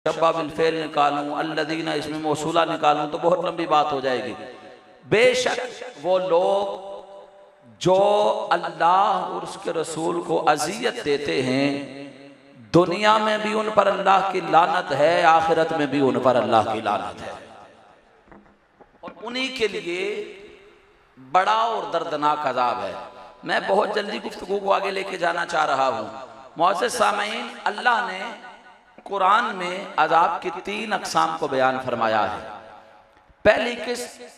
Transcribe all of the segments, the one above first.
बिलफेल निकालूं, अल्लज़ीना इसमें मौसूला निकालूं तो बहुत लंबी बात हो जाएगी। बेशक वो लोग जो अल्लाह और उसके रसूल को अज़ियत देते हैं, दुनिया में भी उन पर अल्लाह की लानत है, आखिरत में भी उन पर अल्लाह की लानत है। और उन्हीं के लिए बड़ा और दर्दनाक अज़ाब है। मैं बहुत जल्दी गुफ्तगू को आगे लेके जाना चाह रहा हूँ। मुअज़्ज़िज़ सामीन, अल्लाह ने कुरान में अज़ाब की 3 अक़साम को बयान फरमाया है। पहली किस्म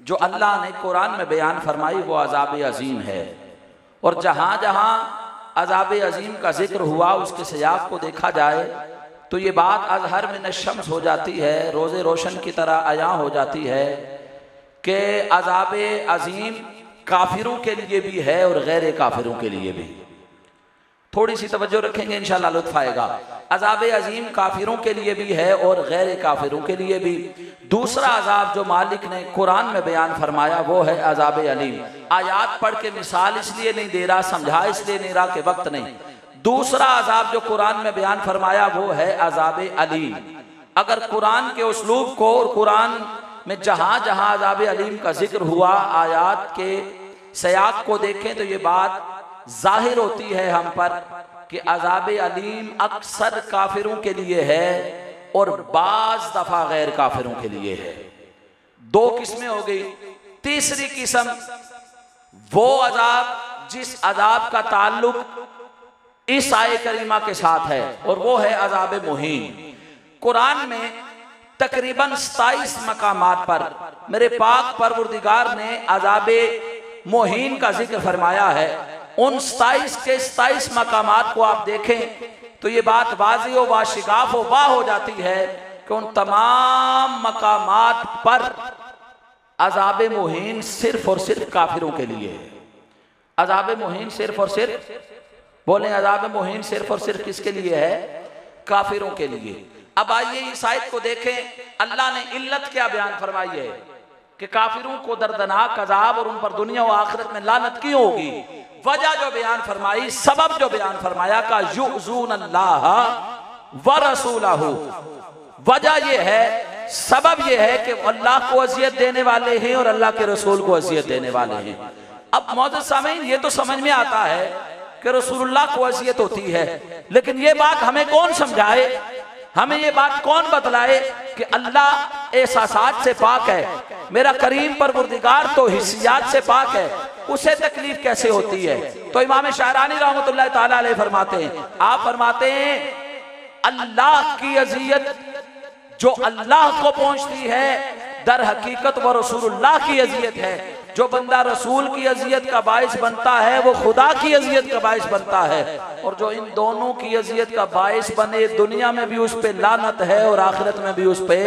जो अल्लाह ने कुरान में बयान फरमाई वो अज़ाब अज़ीम है। और जहाँ जहाँ अज़ाब अज़ीम का जिक्र हुआ उसके सियाक़ को देखा जाए तो ये बात अज़हर में नशम्स हो जाती है, रोज़े रोशन की तरह अयां हो जाती है कि अज़ाब अज़ीम काफिरों के लिए भी है और गैर काफिरों के लिए भी। थोड़ी सी तवज्जो रखेंगे इंशाअल्लाह लुत्फ़ आएगा। अज़ाब अज़ीम काफिरों के लिए भी है और गैर काफिरों के लिए भी। दूसरा अज़ाब जो मालिक ने कुरान में बयान फरमाया वो है अज़ाब अलीम। आयात पढ़ के मिसाल इसलिए नहीं दे रहा, समझा इसलिए नहीं रहा कि वक्त नहीं। दूसरा अज़ाब जो कुरान में बयान फरमाया वो है अज़ाब अलीम। अगर कुरान के उसलूब को और कुरान में जहाँ जहाँ अज़ाब अलीम का जिक्र हुआ आयात के सयाक़ को देखें तो ये बात जाहिर होती है हम पर कि अज़ाब अलीम अक्सर काफिरों के लिए है और बाज़ दफ़ा गैर काफिरों के लिए है। 2 किस्में हो गई। तीसरी किस्म वो अज़ाब जिस अज़ाब का ताल्लुक इस आये करीमा के साथ है और वो है अज़ाब मुहीन। कुरान में तकरीबन 27 मकामात पर मेरे पाक परवरदिगार ने अज़ाब मुहीन का जिक्र फरमाया है। उन 27 के 27 मकामात को आप देखें तो ये बात वाज़िह व वाशिगाफ व वाह हो जाती है कि उन तमाम मकामात पर अज़ाब मुहीन सिर्फ और सिर्फ काफिरों के लिए है। अज़ाब मुहीन सिर्फ और सिर्फ, बोले अज़ाब मुहीन सिर्फ और सिर्फ किसके लिए है? काफिरों के लिए। अब आइए इस आयत को देखें, अल्लाह ने इल्लत क्या बयान फरमाई है कि काफिरों को दर्दनाक अज़ाब और उन पर दुनिया व आखिरत में लानत क्यों होगी। वजह जो बयान फरमाई, सबब जो बयान फरमाया का युज़ून अल्लाह व रसूलहू। वजह ये है, सबब ये है कि अल्लाह को अज़ियत देने वाले हैं और अल्लाह के रसूल को अज़ियत देने वाले हैं। अब मुअज़्ज़िज़ सामीन, ये तो समझ में आता है कि रसूलुल्लाह को अज़ियत होती है, लेकिन ये बात हमें कौन समझाए, हमें ये बात कौन बतलाए कि अल्लाह एहसासात से पाक है, मेरा करीम परवरदिगार तो हिस्सियात से पाक है, उसे तकलीफ कैसे होती है। तो इमाम शारानी रहमतुल्लाह ताला अलैह फरमाते हैं, आप फरमाते हैं अल्लाह की अज़ियत जो अल्लाह को पहुंचती है दर हकीकत वो रसूलुल्लाह की अज़ियत है। जो बंदा रसूल की अज़ियत का बाइस बनता है वो खुदा की अज़ियत का बाइस बनता है। और जो इन दोनों की अज़ियत का बाइस बने, दुनिया में भी उस पे लानत है और आखिरत में भी उस पे,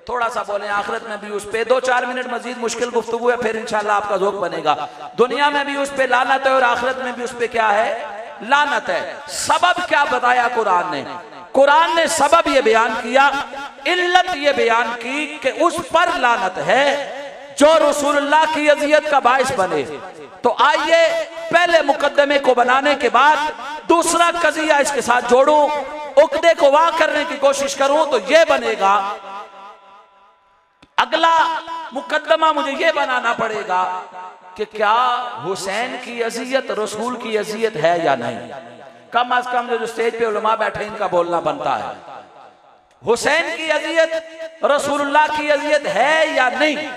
थोड़ा सा बोलें, आखिरत में भी उस पे 2-4 मिनट मजीद मुश्किल गुफ्तगू है, फिर इंशाल्लाह आपका ज़ौक़ बनेगा। दुनिया में भी उस पे लानत है और आखिरत में भी उस पे क्या है? लानत है। सबब क्या बताया कुरान ने? कुरान ने सबब ये बयान किया, इल्लत ये बयान की कि उस पर लानत है जो रसूलुल्लाह की अज़ियत का बाइस बने। तो आइए पहले मुकद्दमे को बनाने के बाद दूसरा कज़िया इसके साथ जोड़ूं, उक़दे को वाह करने की कोशिश करूं तो यह बनेगा, अगला मुकद्दमा मुझे यह बनाना पड़ेगा कि क्या हुसैन की अज़ियत रसूल की अज़ियत है या नहीं। कम अज कम जो स्टेज पे उलमा बैठे इनका बोलना बनता है, हुसैन की अज़ियत रसूलुल्लाह की अज़ियत है या नहीं।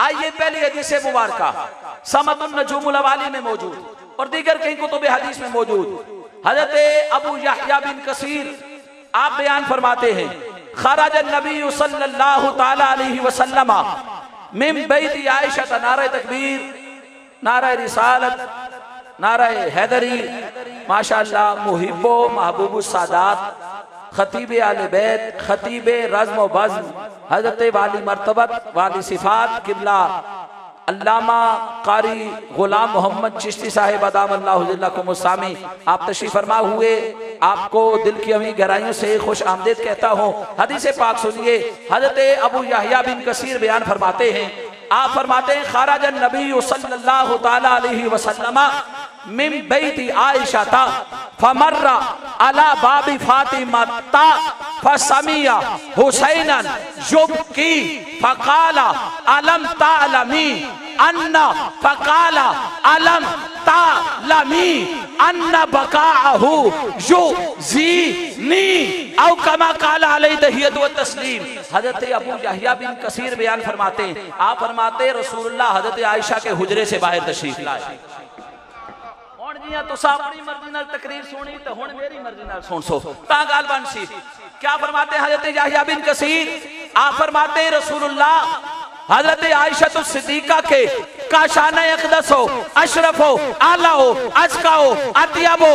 आइए पहली हदीस मुबारका समतुन नजूमुल अवाली में मौजूद और दीगर कई कुतुब हदीस में मौजूद हज़रत अबू यहया बिन कसीर आप बयान फरमाते हैं, खरज नबी सल्लल्लाहु तआला अलैहि वसल्लम मिन बैत आयशा, नारे तकबीर, नारे रिसालत, नारे हैदरी, माशाअल्लाह, मुहिब्बो महबूबु सादात, खतीब आले बैत, खतीब रज़्म व बज़्म, हज़रत वाली मर्तबत, वाली सिफात, किबला अल्लामा कारी गुलाम मोहम्मद चिश्ती साहिब अदामल्लाहु ज़िल्लकुमुस्सामी आप तशरीफ़ फरमा हुए। आपको दिल की अमीर गहराइयों से खुश आमदीद कहता हूँ। हदीस पाक सुनिए, हज़रत अबू यहया बिन कसीर बयान फरमाते हैं, आप फरमाते हैं खरज नबी सल्लल्लाहु तआला अलैहि वसल्लम मिन बैती आयशा ता फमर्रा अला बाबी फातिमा ता फसमिया हुसैनन युबकी फकाला अलम तालमी अन्ना फकाला अलम तालमी अन्ना बकाअहु युज़ीनी औ कमा काला अलैहि तहियत व तस्लीम। हजरत अबू यहया बिन कसीर बयान फरमाते हैं, आप फरमाते रसूलुल्लाह हजरत आयशा के हुजरे से बाहर तशरीफ लाए। हुण जियां तुसां अपनी मर्जी नाल तकरीर सुनी ते हुण मेरी मर्जी नाल सुन सो तां गल बन सी। क्या फरमाते हजरत यहया बिन कसीर, आप फरमाते रसूलुल्लाह हजरत आयशा तो सिद्दीका के काशाना अक़दस हो, अशरफ हो, आला हो, अज़का हो, अतियब हो,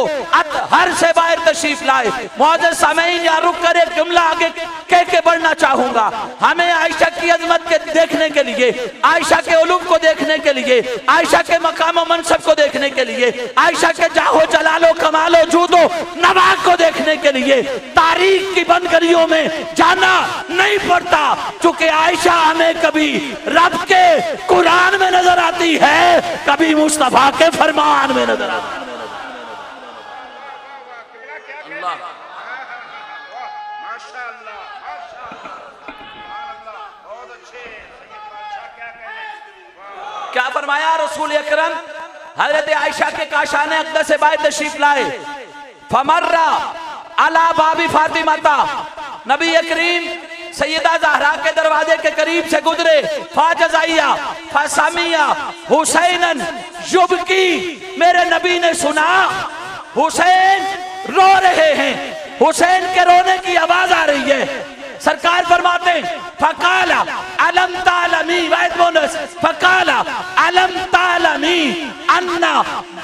हर से बाहर तशरीफ लाए। मौजूद सामईन या रुक कर एक जुमला आगे कह के बढ़ना चाहूंगा। हमें आयशा की अजमत के देखने के लिए, आयशा के उलूम को देखने के लिए, आयशा के मकाम मनसब को देखने के लिए, आयशा के जाहो जलालो कमालो जूदो नवाब को देखने के लिए तारीख की बंद गलियों में जाना नहीं पड़ता, चूंकि आयशा हमें कभी रब के कुरान में नजर आती है, कभी मुस्तफा के फरमान में नजर आती है। अल्लाह क्या फरमाया रसूल अकरम हजरत आयशा के काशाने अक़दस से बाहर तशरीफ लाए। फमर्रा अला बाबी फातिमा ता, नबी करीम सैयदा ज़हरा के दरवाजे के करीब से गुजरे। फाजज़ाइया फसामिया हुसैनन युबकी, मेरे नबी ने सुना हुसैन रो रहे हैं, हुसैन के रोने की आवाज आ रही है। सरकार फरमाते फकाला अलम तालमी वाहिद बोनस फकाला अलम तालमी अन्ना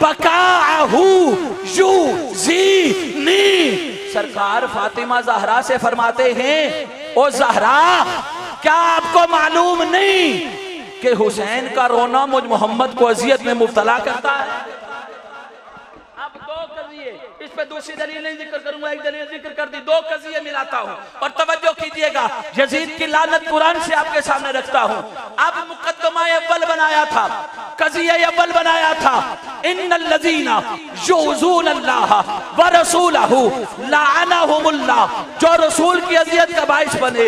बकाअहु युज़ीनी। सरकार फातिमा ज़हरा से फरमाते हैं, ओ ज़हरा क्या आपको मालूम नहीं कि हुसैन का रोना मुझ मोहम्मद को अजियत में मुब्तला करता है। अब दो कज़िये, इस पे दूसरी दलील नहीं जिक्र करूंगा, एक दलील जिक्र कर दी, दो कज़िये मिलाता हूं और तवज्जो कीजिएगा। यजीद की लानत कुरान से आपके सामने रखता हूं। अब मुकद्दमा अव्वल बनाया था, कज़िया अव्वल बनाया था, इन्नल लज़ीना युज़ून अल्लाह व रसूलहु लअनहुमुल्लाह, जो रसूल की अजियत का बाइस बने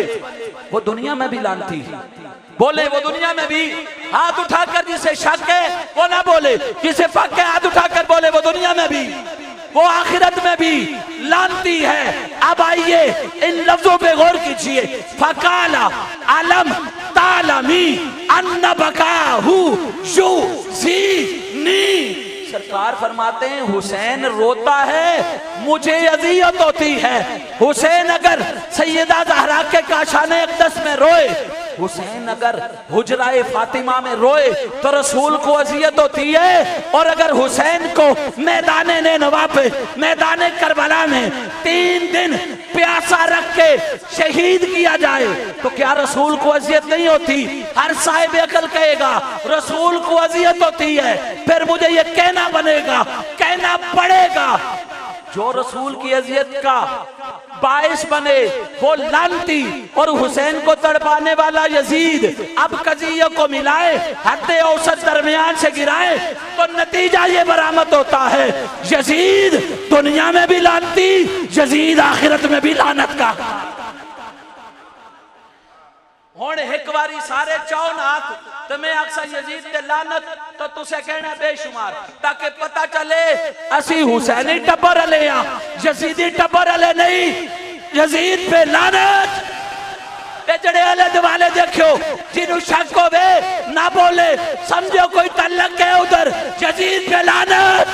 वो दुनिया में भी लानती है। बोले वो दुनिया में भी, हाथ उठाकर जिसे शक है वो ना बोले, जिसे पक है हाथ उठाकर बोले वो दुनिया में भी, वो आखिरत में भी लानती है। अब आइए इन लफ्जों पे गौर कीजिए। फकाला अलम तालमी अन्ना बकाहु युज़ीनी। सरकार फरमाते हैं हुसैन रोता है, मुझे अजियत होती है। हुसैन अगर सैयदा ज़हरा के काशाने अक़दस में रोए, हुसैन अगर हुजराए फातिमा में रोए तो रसूल को अजियत होती है। और अगर हुसैन को मैदान नैनवा पे, मैदान करबला में 3 दिन प्यासा रख के शहीद किया जाए तो क्या रसूल को अजियत नहीं होती? हर साहिब अकल कहेगा रसूल को अजियत होती है। फिर मुझे ये कहना बनेगा, कहना पड़ेगा, जो रसूल की अजियत का बाइस बने वो लानती और हुसैन को तड़पाने वाला यजीद। अब कज़िये को मिलाए, हद औसत दरमियान से गिराए तो नतीजा ये बरामद होता है, यजीद दुनिया में भी लानती, यजीद आखिरत में भी लानत का। हुण एक बारी सारे चौन हाथ तो मैं अक्सर यजीद ते लानत तो तुसे कहना बेशुमार, ताकि पता चले असी हुसैनी टब्बर अले आ, यजीदी टब्बर अले नहीं। यजीद पे लानत। जड़े आले दुआले देखो जिन्हों शक होवे ना बोले, समझो कोई तल्लक है उधर। यजीद पे लानत।